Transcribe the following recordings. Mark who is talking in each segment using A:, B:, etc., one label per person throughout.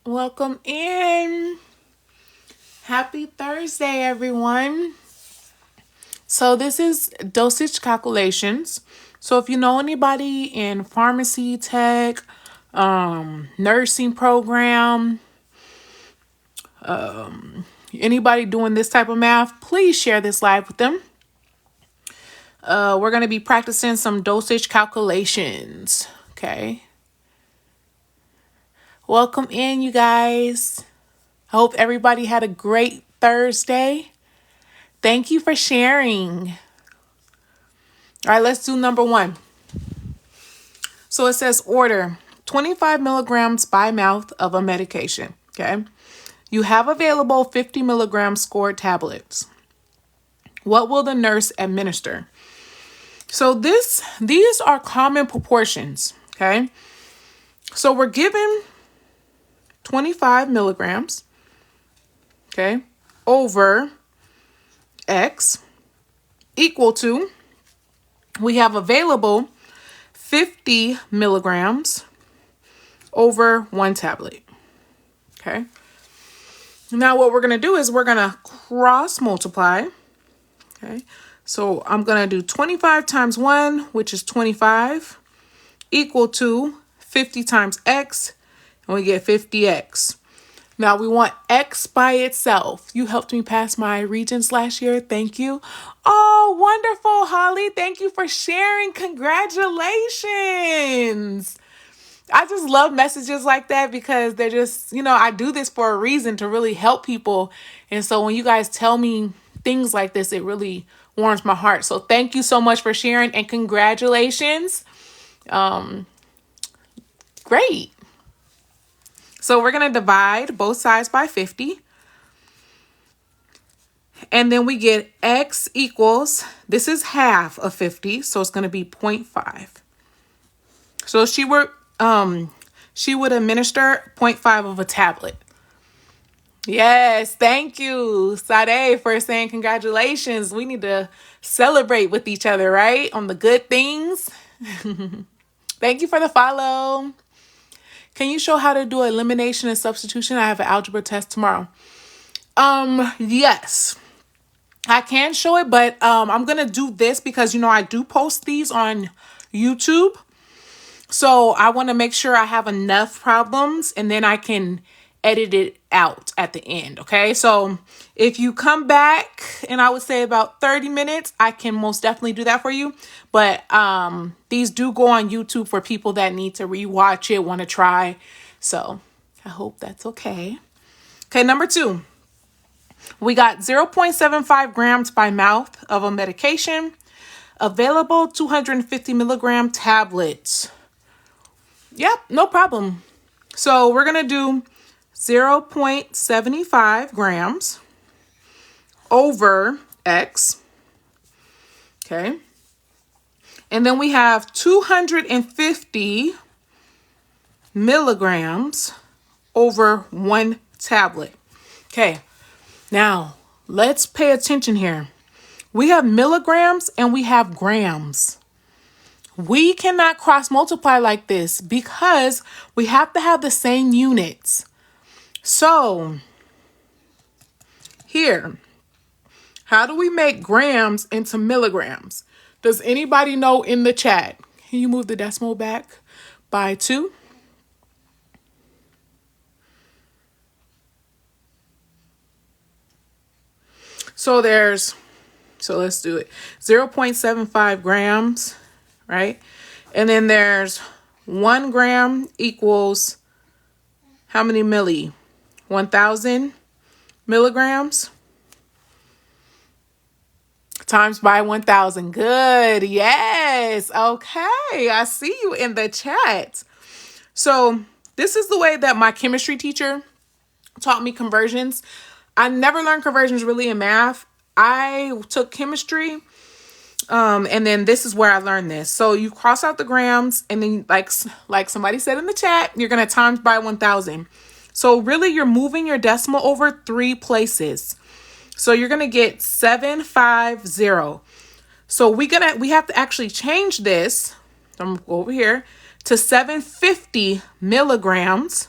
A: Welcome in. Happy Thursday, everyone. So this is Dosage Calculations. So if you know anybody in pharmacy tech, nursing program, anybody doing this type of math, please share this live with them. We're going to be practicing some dosage calculations. Okay. Welcome in, you guys. I hope everybody had a great Thursday. Thank you for sharing. All right, let's do number 1. So it says order 25 milligrams by mouth of a medication. Okay. You have available 50 milligram scored tablets. What will the nurse administer? So these are common proportions. Okay. So we're given 25 milligrams. Okay. Over X equal to, we have available 50 milligrams over 1 tablet. Okay. Now what we're going to do is we're going to cross multiply. Okay. So I'm going to do 25 times 1, which is 25, equal to 50 times X, and we get 50X. Now we want X by itself. You helped me pass my Regents last year. Thank you. Oh, wonderful, Holly. Thank you for sharing. Congratulations. I just love messages like that because they're just, I do this for a reason, to really help people. And so when you guys tell me things like this, it really warms my heart. So thank you so much for sharing and congratulations. Great. So we're going to divide both sides by 50. And then we get X equals, this is half of 50, so it's going to be 0.5. So she would administer 0.5 of a tablet. Yes, thank you, Sade, for saying congratulations. We need to celebrate with each other, right? On the good things. Thank you for the follow. Can you show how to do elimination and substitution? I have an algebra test tomorrow. Yes, I can show it, but I'm going to do this because, I do post these on YouTube. So I want to make sure I have enough problems and then I can edit it out at the end. Okay. So if you come back in, I would say about 30 minutes, I can most definitely do that for you. But these do go on YouTube for people that need to rewatch it, want to try. So I hope that's okay. Okay. Number 2, we got 0.75 grams by mouth of a medication, available 250 milligram tablets. Yep, no problem. So we're going to do 0.75 grams over X. Okay. And then we have 250 milligrams over 1 tablet. Okay. Now, let's pay attention here. We have milligrams and we have grams. We cannot cross multiply like this because we have to have the same units. So here, how do we make grams into milligrams? Does anybody know in the chat? Can you move the decimal back by 2? So let's do it. 0.75 grams. Right? And then there's 1 gram equals how many milli? 1,000 milligrams times by 1,000. Good. Yes. Okay. I see you in the chat. So this is the way that my chemistry teacher taught me conversions. I never learned conversions really in math. I took chemistry. And then this is where I learned this. So you cross out the grams and then like somebody said in the chat, you're going to times by 1,000. So really you're moving your decimal over 3 places. So you're going to get 750. So we have to actually change this. I'm going to go over here to 750 milligrams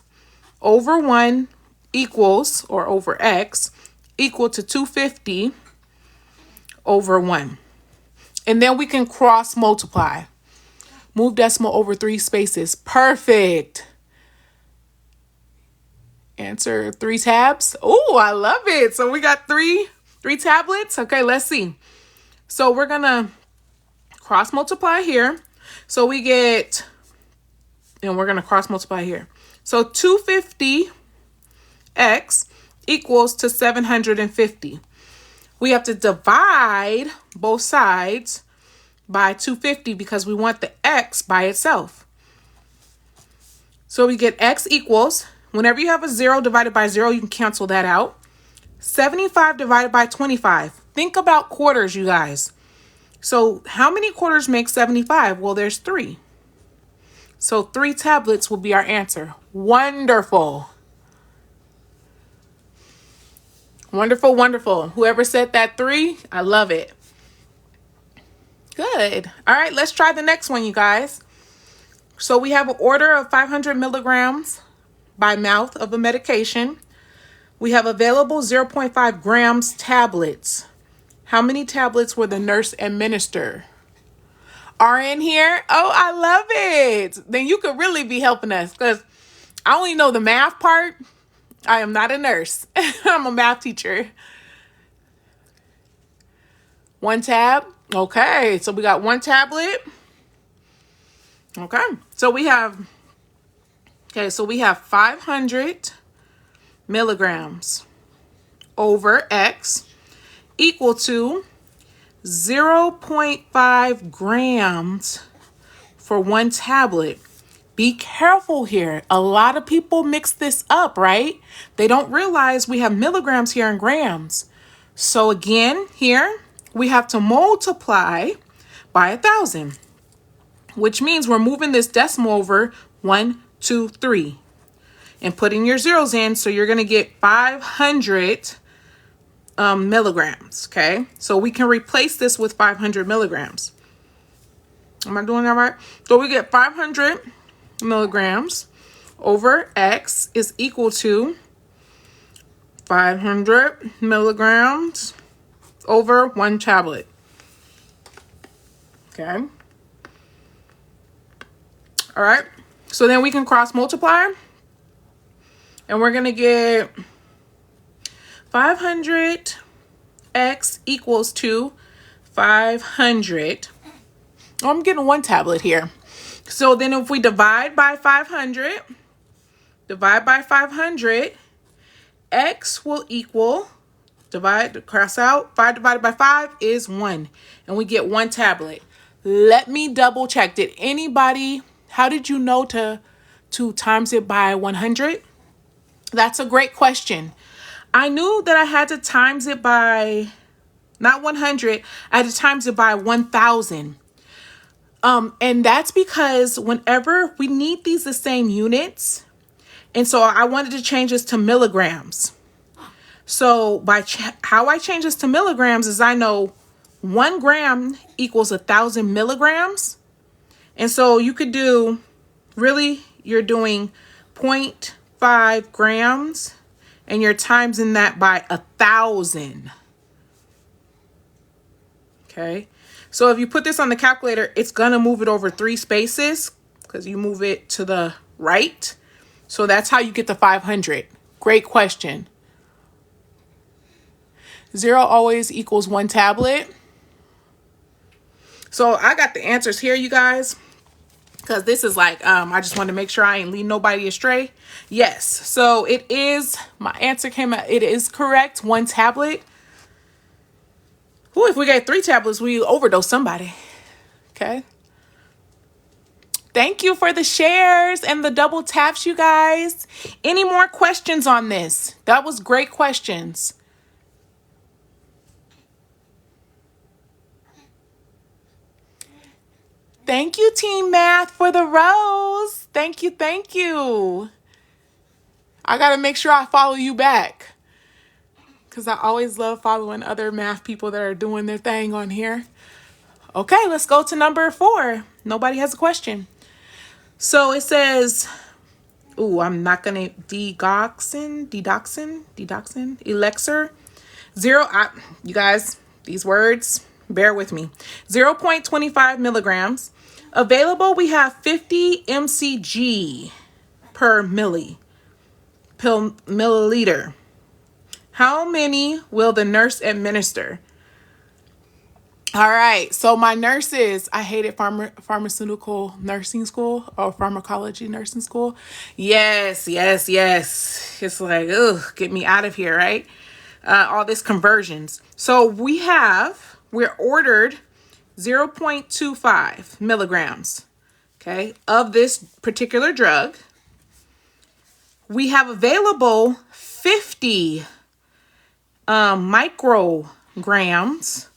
A: over 1 equals, or over x, equal to 250 over 1. And then we can cross multiply. Move decimal over 3 spaces. Perfect. Answer 3 tabs. Oh, I love it. So we got three tablets. Okay, let's see. So we're going to cross multiply here. So we get, and we're going to cross multiply here. So 250x equals to 750. We have to divide both sides by 250 because we want the x by itself. So we get x equals, whenever you have a 0 divided by 0, you can cancel that out. 75 divided by 25. Think about quarters, you guys. So how many quarters make 75? Well, there's 3. So 3 tablets will be our answer. Wonderful. Wonderful, wonderful. Whoever said that 3, I love it. Good. All right, let's try the next one, you guys. So we have an order of 500 milligrams by mouth of a medication. We have available 0.5 grams tablets. How many tablets will the nurse administer? Are in here? Oh, I love it. Then you could really be helping us because I only know the math part. I am not a nurse. I'm a math teacher. 1 tab. Okay, so we got 1 tablet. Okay, so we have 500 milligrams over x equal to 0.5 grams for 1 tablet. Be careful here. A lot of people mix this up, right? They don't realize we have milligrams here and grams. So again, here we have to multiply by 1,000, which means we're moving this decimal over 1, 2, 3 and putting your zeros in. So you're going to get 500 milligrams. Okay. So we can replace this with 500 milligrams. Am I doing that right? So we get 500 milligrams over x is equal to 500 milligrams over 1 tablet. Okay. All right. So then we can cross multiply. And we're going to get 500x equals to 500. Oh, I'm getting 1 tablet here. So then if we divide by 500, x will equal, cross out, 5 divided by 5 is 1. And we get 1 tablet. Let me double check. Did anybody, how did you know to times it by 100? That's a great question. I knew that I had to times it by, not 100, I had to times it by 1,000. And that's because whenever we need these the same units, and so I wanted to change this to milligrams. So by how I change this to milligrams is I know 1 gram equals 1,000 milligrams. And so you could do, really, you're doing 0.5 grams and you're timesing that by 1,000. Okay. So if you put this on the calculator, it's going to move it over 3 spaces because you move it to the right. So that's how you get the 500. Great question. 0 always equals 1 tablet. So I got the answers here, you guys, because this is like, I just want to make sure I ain't lead nobody astray. Yes. So it is, my answer came out, it is correct. 1 tablet. Ooh, if we get 3 tablets, we overdose somebody. Okay. Thank you for the shares and the double taps, you guys. Any more questions on this? That was great questions. Thank you, Team Math, for the rose. Thank you, thank you. I got to make sure I follow you back, because I always love following other math people that are doing their thing on here. Okay, let's go to number 4. Nobody has a question. So it says Ooh, I'm not gonna digoxin, elixir. You guys, these words, bear with me. 0.25 milligrams. Available, we have 50 mcg per milliliter. How many will the nurse administer? All right, so my nurses, I hated pharmaceutical nursing school or pharmacology nursing school. Yes. It's like, ugh, get me out of here, right? All this conversions. So we're ordered 0.25 milligrams, okay, of this particular drug. We have available 50 micrograms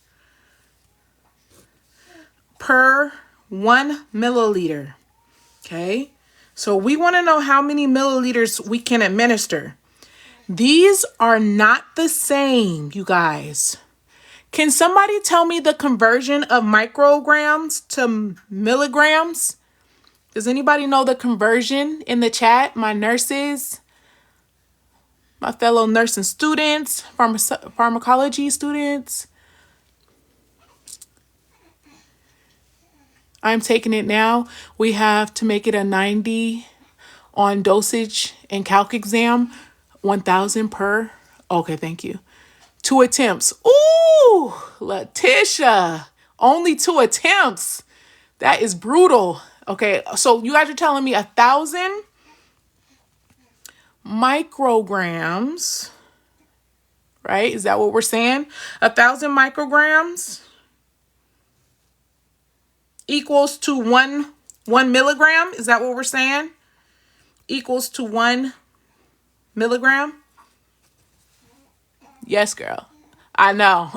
A: per 1 milliliter. Okay, so we want to know how many milliliters we can administer. These are not the same, you guys. Can somebody tell me the conversion of micrograms to milligrams? Does anybody know the conversion in the chat? My nurses, my fellow nursing students, pharmacology students. I'm taking it now. We have to make it a 90 on dosage and calc exam. 1,000 per. Okay, thank you. 2 attempts. Ooh, Letitia. Only 2 attempts. That is brutal. Okay, so you guys are telling me 1,000 micrograms, right? Is that what we're saying? 1,000 micrograms equals to one milligram. Is that what we're saying? Equals to 1 milligram. Yes, girl. I know.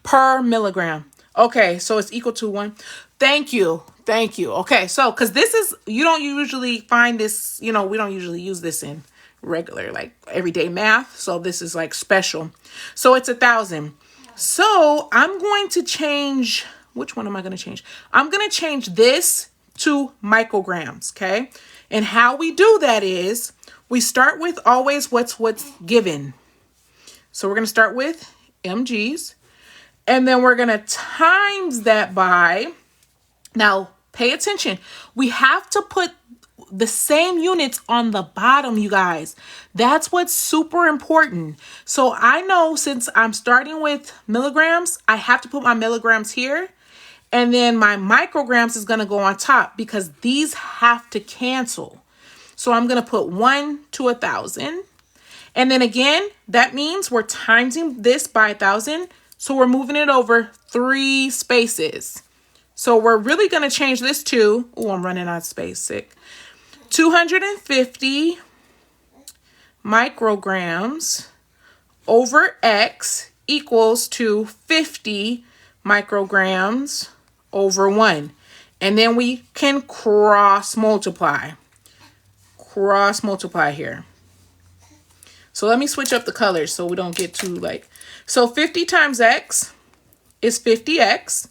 A: Per milligram. Okay, so it's equal to 1. Thank you. Okay, so because this is, you don't usually find this, we don't usually use this in regular, like everyday math. So this is like special. So it's 1,000. So I'm going to change, which one am I going to change? I'm going to change this to micrograms, okay? And how we do that is we start with always what's given. So we're going to start with mg's, and then we're going to times that by, now pay attention, we have to put the same units on the bottom, you guys. That's what's super important. So I know since I'm starting with milligrams, I have to put my milligrams here, and then my micrograms is going to go on top because these have to cancel. So I'm going to put 1 to 1,000. And then again, that means we're timesing this by 1,000. So we're moving it over 3 spaces. So we're really going to change this to, oh, I'm running out of space, sick. 250 micrograms over X equals to 50 micrograms over 1. And then we can cross multiply here. So let me switch up the colors so we don't get too so 50 times X is 50X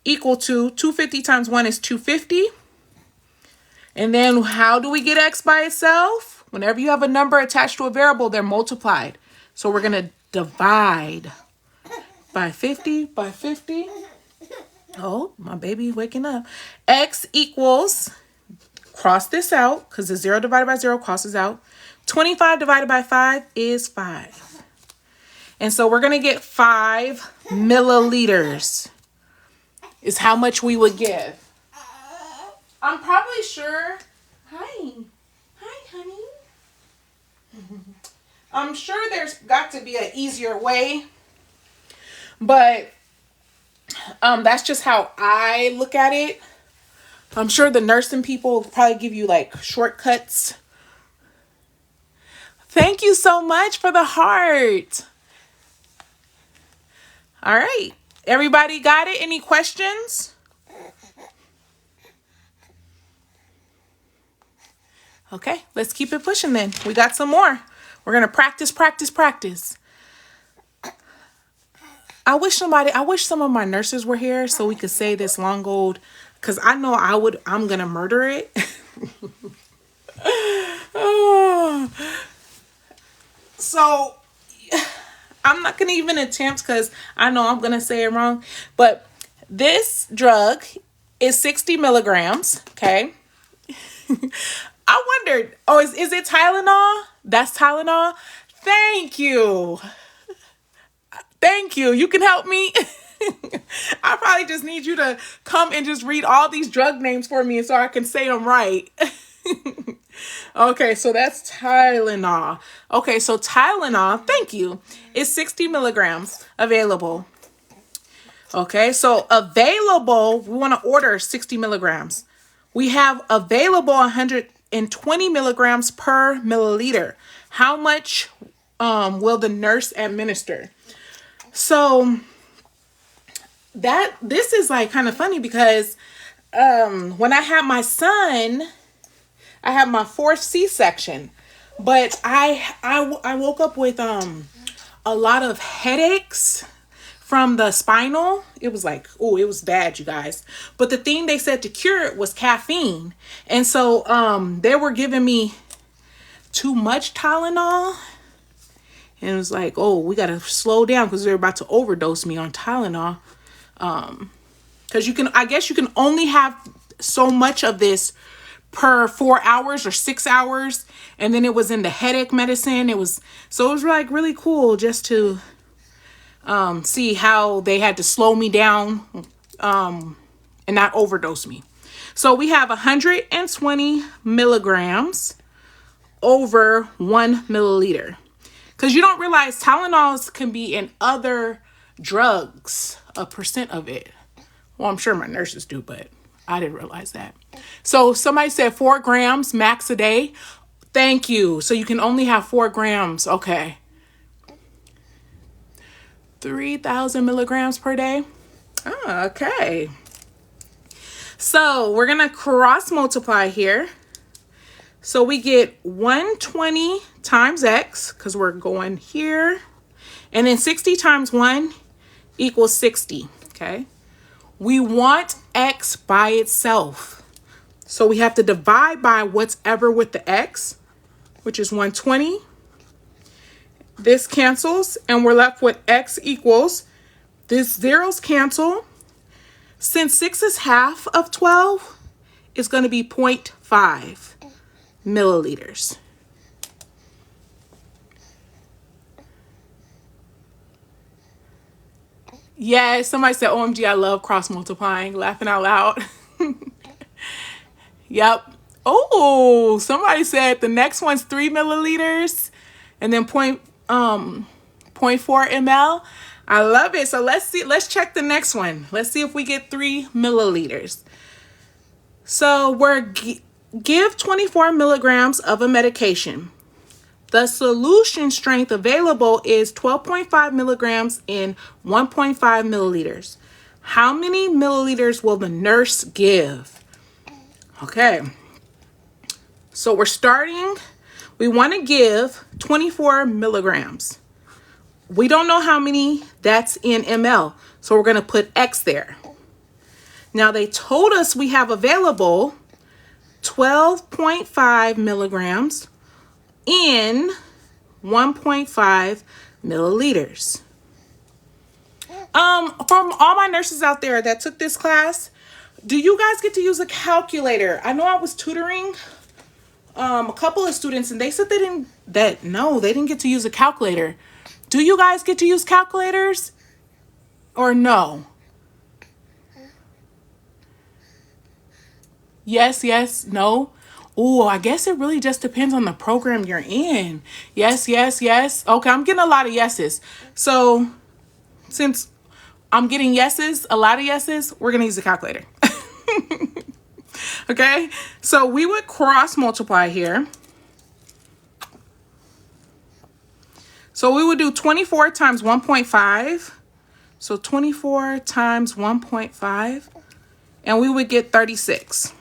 A: equal to 250 times 1 is 250. And then how do we get X by itself? Whenever you have a number attached to a variable, they're multiplied. So we're going to divide by 50. Oh, my baby waking up. X equals, cross this out because the 0 divided by 0 crosses out. 25 divided by 5 is 5. And so we're going to get 5 milliliters is how much we would give. I'm probably sure. Hi, honey. I'm sure there's got to be an easier way. But that's just how I look at it. I'm sure the nursing people will probably give you shortcuts. Thank you so much for the heart. All right. Everybody got it? Any questions? Okay, let's keep it pushing then. We got some more. We're going to practice. I wish some of my nurses were here so we could say this long old, because I know I'm going to murder it. Oh. So I'm not going to even attempt because I know I'm going to say it wrong. But this drug is 60 milligrams. Okay. I wondered, oh, is it Tylenol? That's Tylenol? Thank you. Thank you. You can help me. I probably just need you to come and just read all these drug names for me so I can say them right. Okay, so that's Tylenol. Okay, so Tylenol, thank you, is 60 milligrams available. Okay, so available, we want to order 60 milligrams. We have available 120 milligrams per milliliter. How much will the nurse administer? So this is like kind of funny because when I had my son, I had my fourth C-section, but I woke up with a lot of headaches from the spinal. It was like, oh, it was bad, you guys. But the thing they said to cure it was caffeine. And so they were giving me too much Tylenol. And it was like, oh, we got to slow down because they're about to overdose me on Tylenol. Because I guess you can only have so much of this per 4 hours or 6 hours. And then it was in the headache medicine. It was like really cool just to see how they had to slow me down and not overdose me. So we have 120 milligrams over 1 milliliter. Because you don't realize Tylenols can be in other drugs, a percent of it. Well, I'm sure my nurses do, but I didn't realize that. So somebody said 4 grams max a day. Thank you. So you can only have 4 grams. Okay. 3,000 milligrams per day. Oh, okay. So we're going to cross multiply here. So we get 120 times X because we're going here. And then 60 times 1 equals 60. Okay. We want X by itself. So we have to divide by whatever with the X, which is 120. This cancels and we're left with X equals, this zeros cancel. Since 6 is half of 12, it's going to be 0.5 milliliters. Yeah, somebody said, OMG, I love cross multiplying, laughing out loud. Yep. Oh, somebody said the next one's 3 milliliters and then 0.4 ml. I love it. So let's check the next one. Let's see if we get 3 milliliters. So give 24 milligrams of a medication. The solution strength available is 12.5 milligrams in 1.5 milliliters. How many milliliters will the nurse give? Okay. So we're starting. We want to give 24 milligrams. We don't know how many that's in ml. So we're going to put X there. Now they told us we have available 12.5 milligrams in 1.5 milliliters. From all my nurses out there that took this class, do you guys get to use a calculator? I know I was tutoring a couple of students and they said they didn't get to use a calculator. Do you guys get to use calculators or no? Yes, no. Oh, I guess it really just depends on the program you're in. Yes. Okay, I'm getting a lot of yeses. So since I'm getting yeses, a lot of yeses, we're going to use a calculator. Okay, so we would cross multiply here. So we would do 24 times 1.5. So 24 times 1.5. And we would get 36.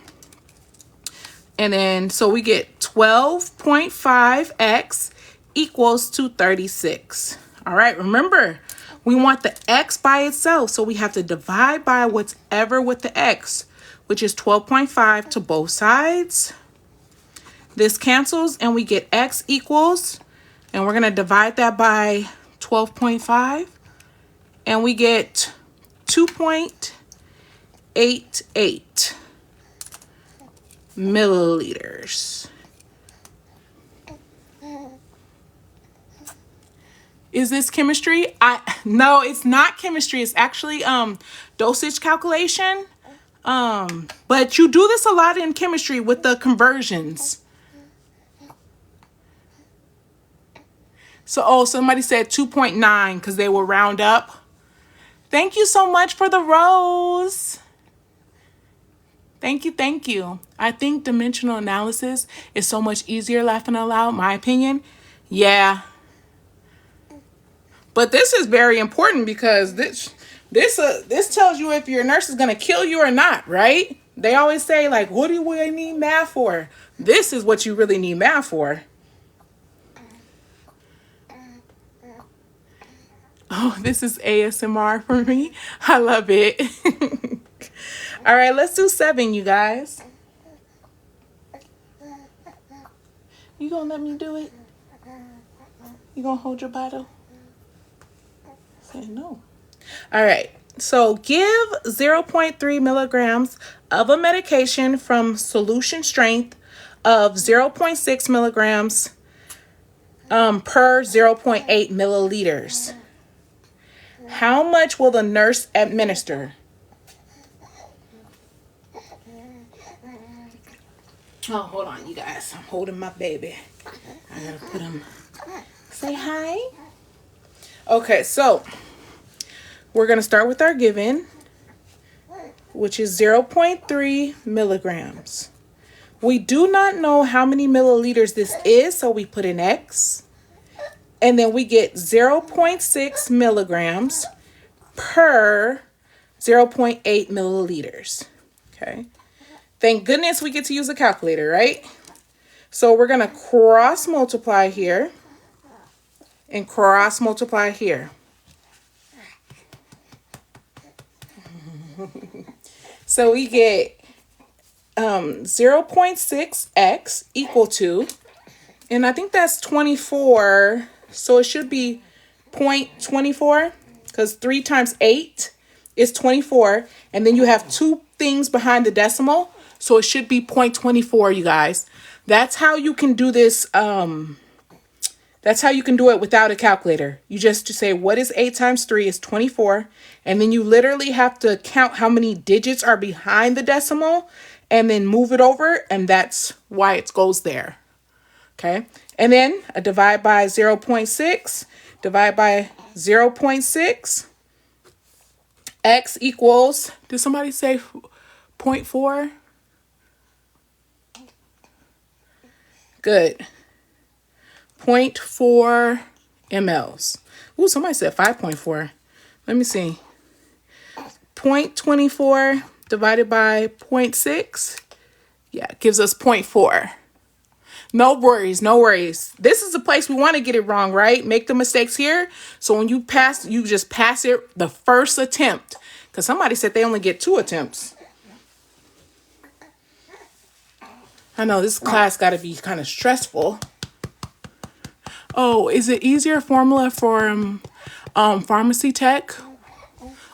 A: And then, so we get 12.5x equals to 36. All right, remember, we want the x by itself. So we have to divide by whatever with the x, which is 12.5 to both sides. This cancels and we get X equals, and we're going to divide that by 12.5, and we get 2.88 milliliters. Is this chemistry? No, it's not chemistry. It's actually dosage calculation. But you do this a lot in chemistry with the conversions. So, somebody said 2.9 because they will round up. Thank you so much for the rose. Thank you, thank you. I think dimensional analysis is so much easier, laughing out loud, my opinion. Yeah. But this is very important because this tells you if your nurse is going to kill you or not, right? They always say, like, what do we need math for? This is what you really need math for. Oh, this is ASMR for me. I love it. All right, let's do 7, you guys. You gonna let me do it? You gonna hold your bottle? Say no. All right, so give 0.3 milligrams of a medication from solution strength of 0.6 milligrams per 0.8 milliliters. How much will the nurse administer? Oh, hold on, you guys. I'm holding my baby. I gotta put him. Say hi. Okay, so we're gonna start with our given, which is 0.3 milligrams. We do not know how many milliliters this is, so we put an X. And then we get 0.6 milligrams per 0.8 milliliters. Okay. Thank goodness we get to use a calculator, right? So we're going to cross multiply here and cross multiply here. So we get 0.6x equal to, and I think that's 24. So it should be 0.24 because 3 times 8 is 24. And then you have 2 things behind the decimal. So it should be 0.24, you guys. That's how you can do this. That's how you can do it without a calculator. You just say, what is 8 times 3 is 24. And then you literally have to count how many digits are behind the decimal and then move it over. And that's why it goes there. Okay. And then I divide by 0.6, divide by 0.6. X equals, did somebody say 0.4? Good. 0.4 mLs. Ooh, somebody said 5.4. Let me see. 0.24 divided by 0.6. Yeah, it gives us 0.4. No worries, no worries. This is the place we want to get it wrong, right? Make the mistakes here. So when you pass, you just pass it the first attempt. Because somebody said they only get 2 attempts. I know this class got to be kind of stressful. Oh, is it easier formula for pharmacy tech?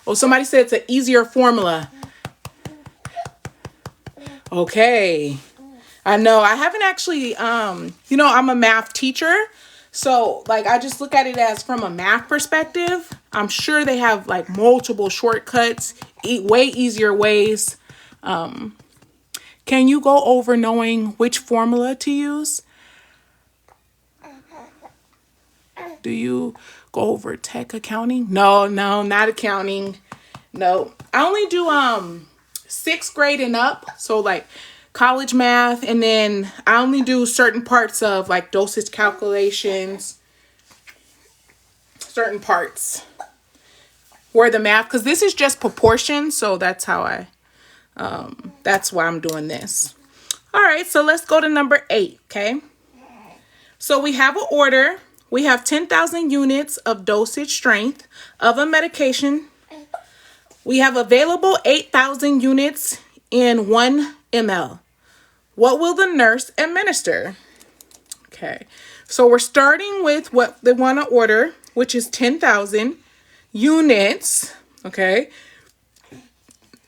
A: Oh, somebody said it's an easier formula. Okay. I know I haven't actually, I'm a math teacher. So like, I just look at it as from a math perspective. I'm sure they have like multiple shortcuts, way easier ways. Can you go over knowing which formula to use? Do you go over tech accounting? No, not accounting. No, I only do 6th grade and up. So like college math, and then I only do certain parts of like dosage calculations, certain parts where the math, because this is just proportion, so that's how that's why I'm doing this. All right, so let's go to number 8, okay? So we have an order. We have 10,000 units of dosage strength of a medication. We have available 8,000 units in 1 ml. What will the nurse administer? Okay, so we're starting with what they want to order, which is 10,000 units. Okay,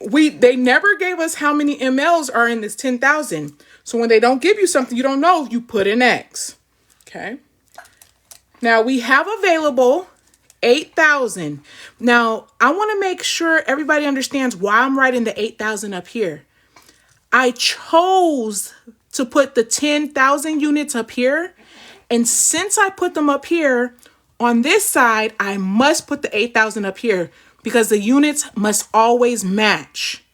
A: they never gave us how many mLs are in this 10,000. So when they don't give you something you don't know, you put an X. Okay. Now we have available 8,000. Now I want to make sure everybody understands why I'm writing the 8,000 up here. I chose to put the 10,000 units up here. And since I put them up here on this side, I must put the 8,000 up here because the units must always match.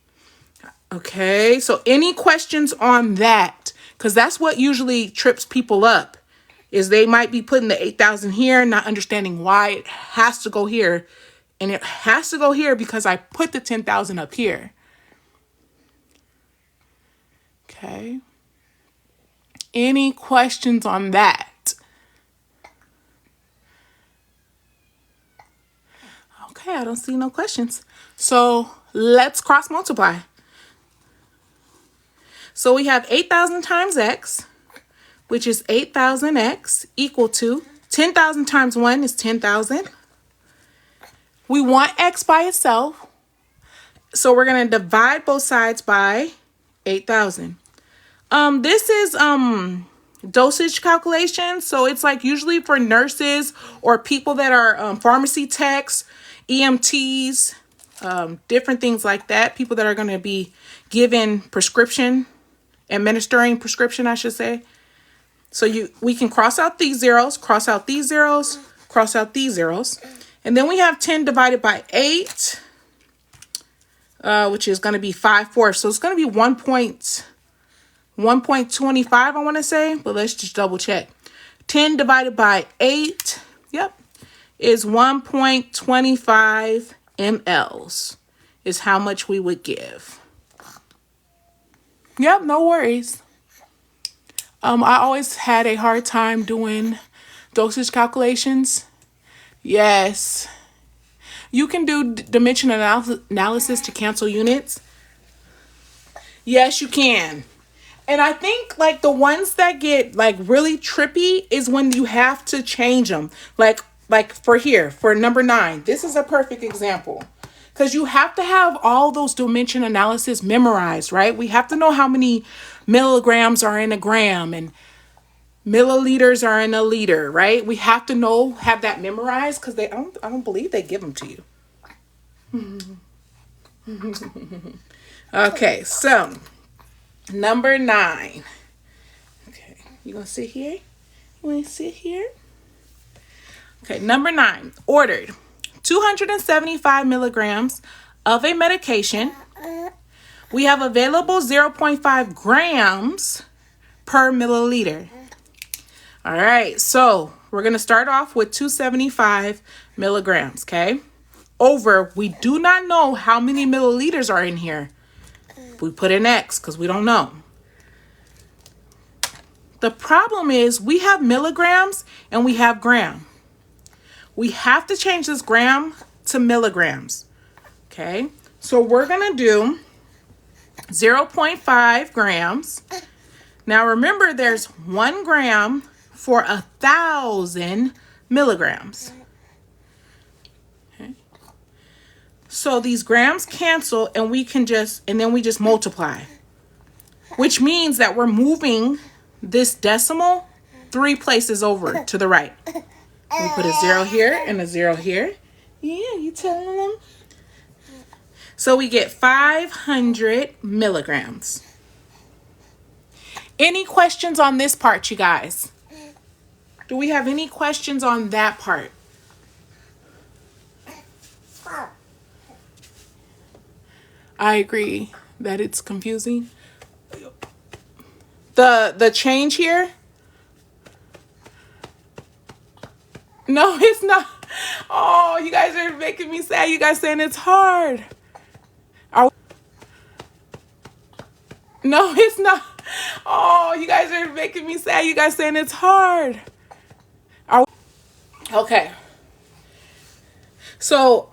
A: Okay, so any questions on that? Because that's what usually trips people up, is they might be putting the 8,000 here, not understanding why it has to go here. And it has to go here because I put the 10,000 up here. Okay. Any questions on that? Okay, I don't see no questions. So let's cross multiply. So we have 8,000 times X, which is 8,000X equal to 10,000 times 1 is 10,000. We want X by itself. So we're going to divide both sides by 8,000. This is dosage calculations. So it's like usually for nurses or people that are pharmacy techs, EMTs, different things like that. People that are going to be given administering prescription, I should say. So we can cross out these zeros, cross out these zeros, cross out these zeros. And then we have 10 divided by 8, which is going to be 5/4. So it's going to be 1.25, I want to say, but let's just double check. 10 divided by 8, yep, is 1.25 mLs is how much we would give. Yep, no worries. I always had a hard time doing dosage calculations. Yes. You can do dimension analysis to cancel units. Yes, you can. And I think like the ones that get like really trippy is when you have to change them. Like for here, for number 9, this is a perfect example. Because you have to have all those dimension analysis memorized, right? We have to know how many milligrams are in a gram and milliliters are in a liter, right? We have to have that memorized because I don't believe they give them to you. Okay, so number 9. Okay, you gonna sit here? You wanna sit here? Okay, number 9, ordered 275 milligrams of a medication. We have available 0.5 grams per milliliter. All right, so we're going to start off with 275 milligrams, okay? We do not know how many milliliters are in here. We put an X because we don't know. The problem is we have milligrams and we have gram. We have to change this gram to milligrams, okay? So we're going to do 0.5 grams. Now remember, there's 1 gram for 1,000 milligrams. Okay. So these grams cancel and then we just multiply, which means that we're moving this decimal 3 places over to the right. We put a 0 here and a 0 here. Yeah, you telling them? So we get 500 milligrams. Any questions on this part, you guys? Do we have any questions on that part? I agree that it's confusing. The change here? No, it's not. Oh, you guys are making me sad. You guys saying it's hard. No, it's not. Oh, you guys are making me sad. You guys saying it's hard. Okay. So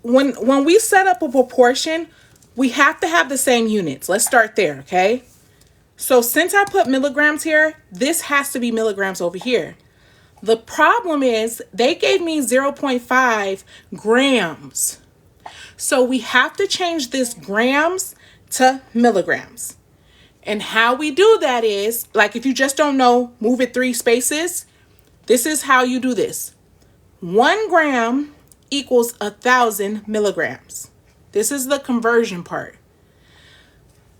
A: when we set up a proportion, we have to have the same units. Let's start there, okay? So since I put milligrams here, this has to be milligrams over here. The problem is they gave me 0.5 grams. So we have to change this grams to milligrams. And how we do that is, like if you just don't know, move it 3 spaces. This is how you do this. 1 gram equals 1,000 milligrams. This is the conversion part.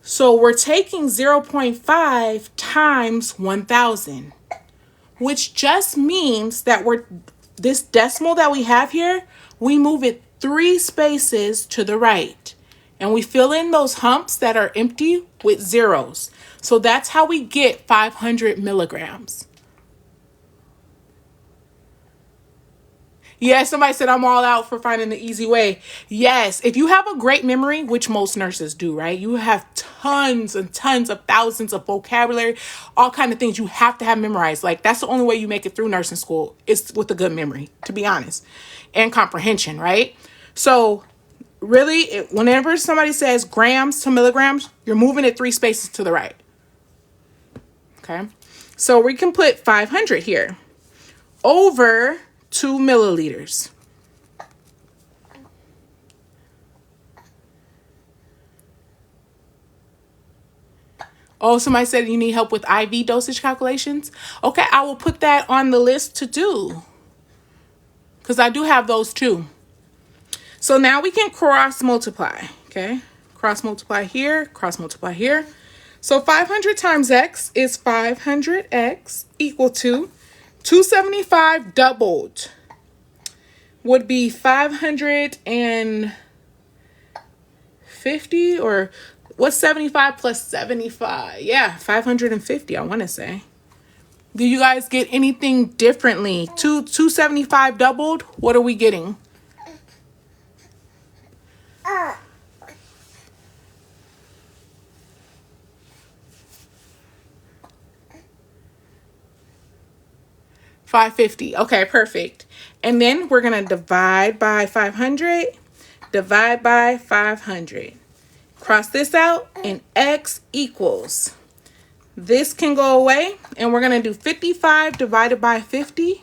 A: So we're taking 0.5 times 1,000, which just means that this decimal that we have here, we move it 3 spaces to the right. And we fill in those humps that are empty with zeros. So that's how we get 500 milligrams. Yes, somebody said I'm all out for finding the easy way. Yes, if you have a great memory, which most nurses do, right? You have tons and tons of thousands of vocabulary, all kind of things you have to have memorized. Like that's the only way you make it through nursing school is with a good memory, to be honest, and comprehension, right? So really, whenever somebody says grams to milligrams, you're moving it 3 spaces to the right. Okay, so we can put 500 here over 2 milliliters. Oh, somebody said you need help with IV dosage calculations. Okay, I will put that on the list to do, because I do have those too. So now we can cross multiply. Okay, cross multiply here, cross multiply here. So 500 times x is 500x equal to 275 doubled would be 550, or what's 75 plus 75? Yeah, 550, I want to say. Do you guys get anything differently? 275 doubled, what are we getting? $550. Okay, perfect. And then we're going to divide by 500, divide by 500. Cross this out, and x equals. This can go away, and we're going to do 55 divided by 50.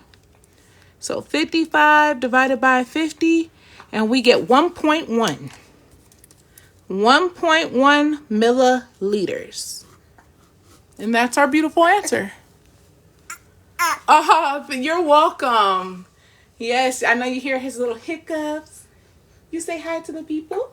A: So 55 divided by 50, and we get 1.1. 1.1 milliliters. And that's our beautiful answer. Oh, you're welcome. Yes, I know you hear his little hiccups. You say hi to the people.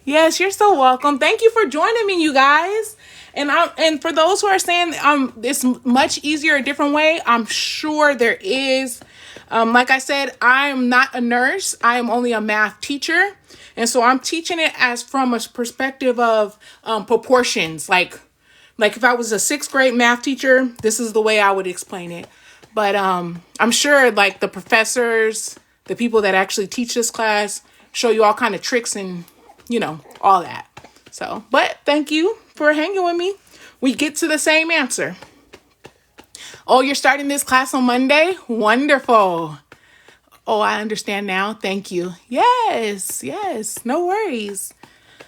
A: Yes, you're so welcome. Thank you for joining me, you guys. And for those who are saying it's much easier a different way, I'm sure there is. Like I said, I am not a nurse. I am only a math teacher. And so I'm teaching it as from a perspective of proportions. Like if I was a 6th grade math teacher, this is the way I would explain it. But I'm sure like the professors, the people that actually teach this class show you all kind of tricks and, all that. So, but thank you for hanging with me. We get to the same answer. Oh, you're starting this class on Monday? Wonderful. Oh, I understand now. Thank you. Yes, no worries.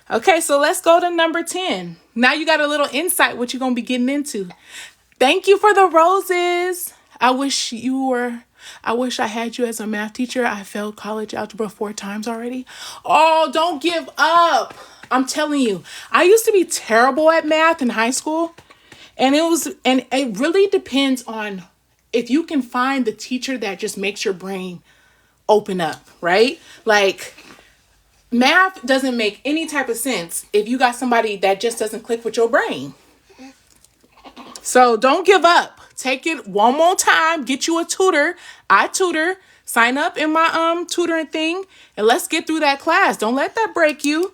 A: Okay, so let's go to number 10. Now you got a little insight what you're going to be getting into. Thank you for the roses. I wish I had you as a math teacher. I failed college algebra 4 times already. Oh, don't give up. I'm telling you, I used to be terrible at math in high school. And it really depends on if you can find the teacher that just makes your brain open up, right? Like, math doesn't make any type of sense if you got somebody that just doesn't click with your brain. So don't give up. Take it one more time. Get you a tutor. I tutor. Sign up in my tutoring thing, and let's get through that class. Don't let that break you.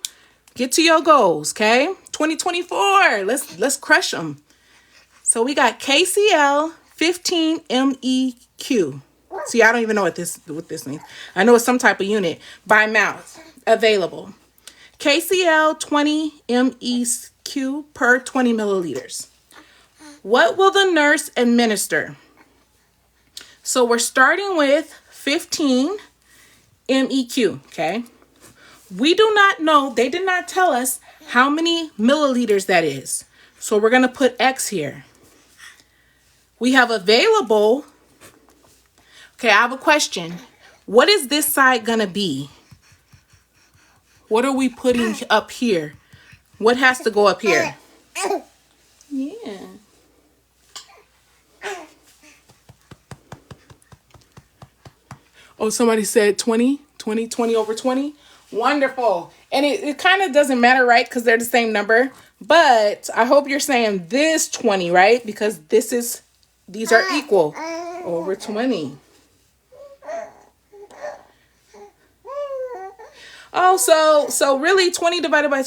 A: Get to your goals, okay? 2024. Let's crush them. So we got KCL 15 MEQ. See, I don't even know what this means. I know it's some type of unit by mouth available. KCL 20 MEQ per 20 milliliters. What will the nurse administer? So we're starting with 15 MEQ, okay? We do not know, they did not tell us how many milliliters that is. So we're going to put X here. We have available. Okay, I have a question. What is this side going to be? What are we putting up here? What has to go up here? Yeah. Oh, somebody said 20 over 20. Wonderful. And it kind of doesn't matter, right? Because they're the same number. But I hope you're saying this 20, right? Because these are equal. Over 20. Oh, so really 20 divided by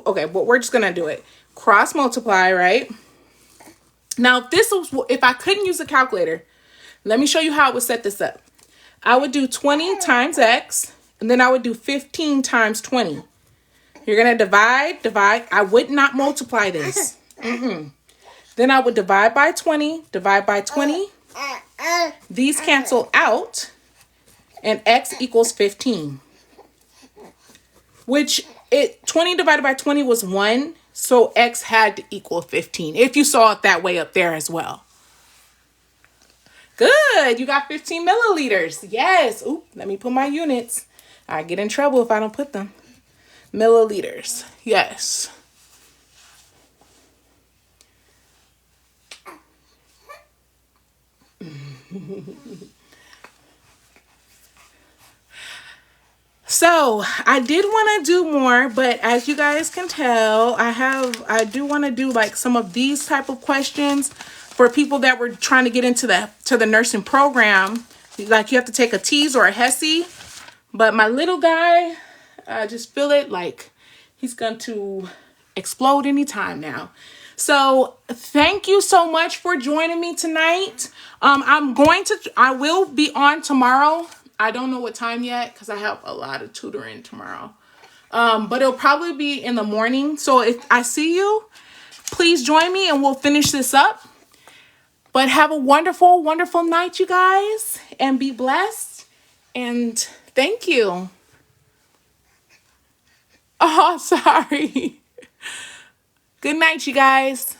A: okay, but we're just gonna do it. Cross multiply, right? Now, if I couldn't use a calculator, let me show you how I would set this up. I would do 20 times X, and then I would do 15 times 20. You're gonna divide. I would not multiply this. Then I would divide by 20, divide by 20. These cancel out, and X equals 15. Which 20 divided by 20 was 1, so X had to equal 15, if you saw it that way up there as well. Good, you got 15 milliliters. Yes. Oop, let me put my units. I get in trouble if I don't put them. Milliliters, yes. So I did want to do more, but as you guys can tell, I do want to do like some of these type of questions for people that were trying to get into the nursing program. Like you have to take a TEAS or a HESI, but my little guy, I just feel it like he's going to explode anytime now. So thank you so much for joining me tonight. I will be on tomorrow. I don't know what time yet because I have a lot of tutoring tomorrow. But it'll probably be in the morning. So if I see you, please join me and we'll finish this up. But have a wonderful, wonderful night, you guys, and be blessed. And thank you. Oh, sorry. Good night, you guys.